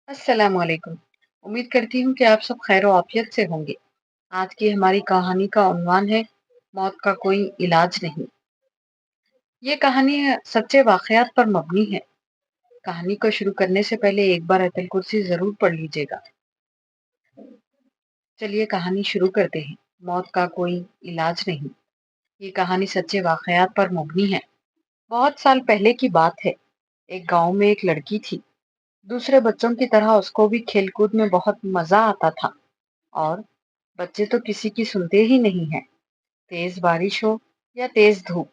अस्सलाम वालेकुम। उम्मीद करती हूँ कि आप सब खैर आफियत से होंगे। आज की हमारी कहानी का उन्वान है मौत का कोई इलाज नहीं। ये कहानी सच्चे वाकयात पर मबनी है। कहानी को शुरू करने से पहले एक बार आयतल कुर्सी जरूर पढ़ लीजिएगा। चलिए कहानी शुरू करते हैं। मौत का कोई इलाज नहीं। ये कहानी सच्चे वाकयात पर मबनी है। बहुत साल पहले की बात है। एक गांव में एक लड़की थी। दूसरे बच्चों की तरह उसको भी खेलकूद में बहुत मजा आता था। और बच्चे तो किसी की सुनते ही नहीं है। तेज बारिश हो या तेज धूप,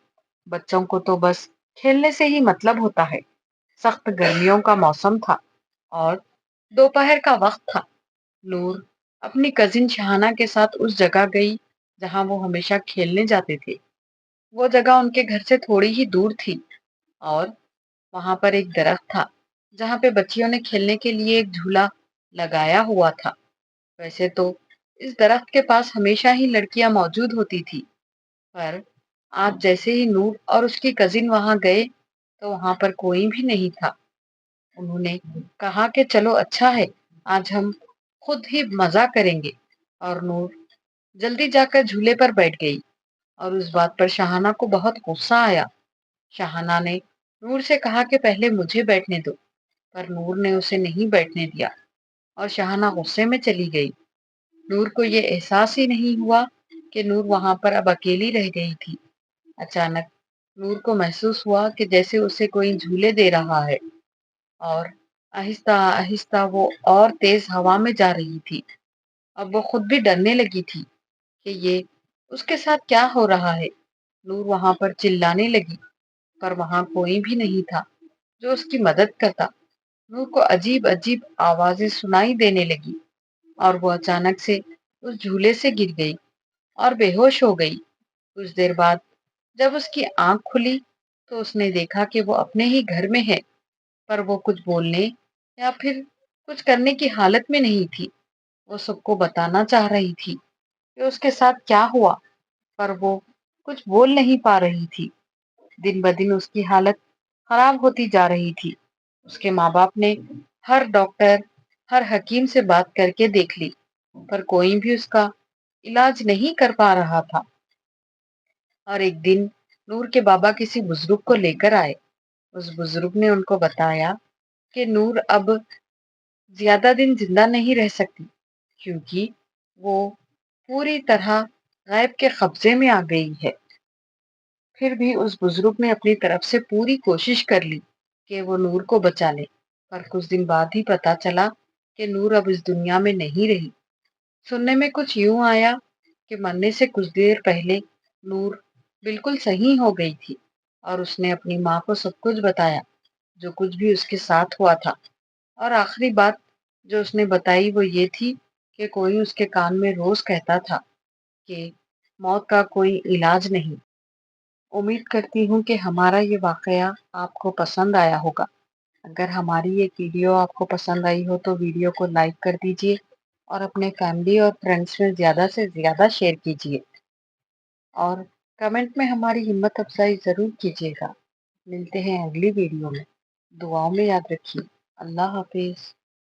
बच्चों को तो बस खेलने से ही मतलब होता है। सख्त गर्मियों का मौसम था और दोपहर का वक्त था। नूर अपनी कजिन शहाना के साथ उस जगह गई जहां वो हमेशा खेलने जाते थे। वो जगह उनके घर से थोड़ी ही दूर थी और वहां पर एक दरख्त था जहां पे बच्चियों ने खेलने के लिए एक झूला लगाया हुआ था। वैसे तो इस दरख्त के पास हमेशा ही लड़कियां मौजूद होती थी, पर आज जैसे ही नूर और उसकी कजिन वहां गए तो वहां पर कोई भी नहीं था। उन्होंने कहा कि चलो अच्छा है, आज हम खुद ही मजा करेंगे। और नूर जल्दी जाकर झूले पर बैठ गई और उस बात पर शहाना को बहुत गुस्सा आया। शहाना ने नूर से कहा कि पहले मुझे बैठने दो, पर नूर ने उसे नहीं बैठने दिया और शहाना गुस्से में चली गई। नूर को ये एहसास ही नहीं हुआ कि नूर वहां पर अब अकेली रह गई थी। अचानक नूर को महसूस हुआ कि जैसे उसे कोई झूले दे रहा है और आहिस्ता आहिस्ता वो और तेज हवा में जा रही थी। अब वो खुद भी डरने लगी थी कि ये उसके साथ क्या हो रहा है। नूर वहां पर चिल्लाने लगी, पर वहां कोई भी नहीं था जो उसकी मदद करता। नूर को अजीब अजीब आवाजें सुनाई देने लगी और वो अचानक से उस झूले से गिर गई और बेहोश हो गई। कुछ देर बाद जब उसकी आंख खुली तो उसने देखा कि वो अपने ही घर में है, पर वो कुछ बोलने या फिर कुछ करने की हालत में नहीं थी। वो सबको बताना चाह रही थी कि उसके साथ क्या हुआ, पर वो कुछ बोल नहीं पा रही थी। दिन ब दिन उसकी हालत खराब होती जा रही थी। उसके माँ बाप ने हर डॉक्टर, हर हकीम से बात करके देख ली, पर कोई भी उसका इलाज नहीं कर पा रहा था। और एक दिन नूर के बाबा किसी बुजुर्ग को लेकर आए। उस बुजुर्ग ने उनको बताया कि नूर अब ज्यादा दिन जिंदा नहीं रह सकती, क्योंकि वो पूरी तरह गैब के कब्जे में आ गई है। फिर भी उस बुजुर्ग ने अपनी तरफ से पूरी कोशिश कर ली कि वो नूर को बचा ले, पर कुछ दिन बाद ही पता चला कि नूर अब इस दुनिया में नहीं रही। सुनने में कुछ यूं आया कि मरने से कुछ देर पहले नूर बिल्कुल सही हो गई थी और उसने अपनी माँ को सब कुछ बताया, जो कुछ भी उसके साथ हुआ था। और आखिरी बात जो उसने बताई वो ये थी कि कोई उसके कान में रोज कहता था कि मौत का कोई इलाज नहीं। उम्मीद करती हूँ कि हमारा ये वाकया आपको पसंद आया होगा। अगर हमारी ये वीडियो आपको पसंद आई हो तो वीडियो को लाइक कर दीजिए और अपने फैमिली और फ्रेंड्स में ज़्यादा से ज़्यादा शेयर कीजिए और कमेंट में हमारी हिम्मत अफजाई ज़रूर कीजिएगा। मिलते हैं अगली वीडियो में। दुआओं में याद रखिए। अल्लाह हाफिज।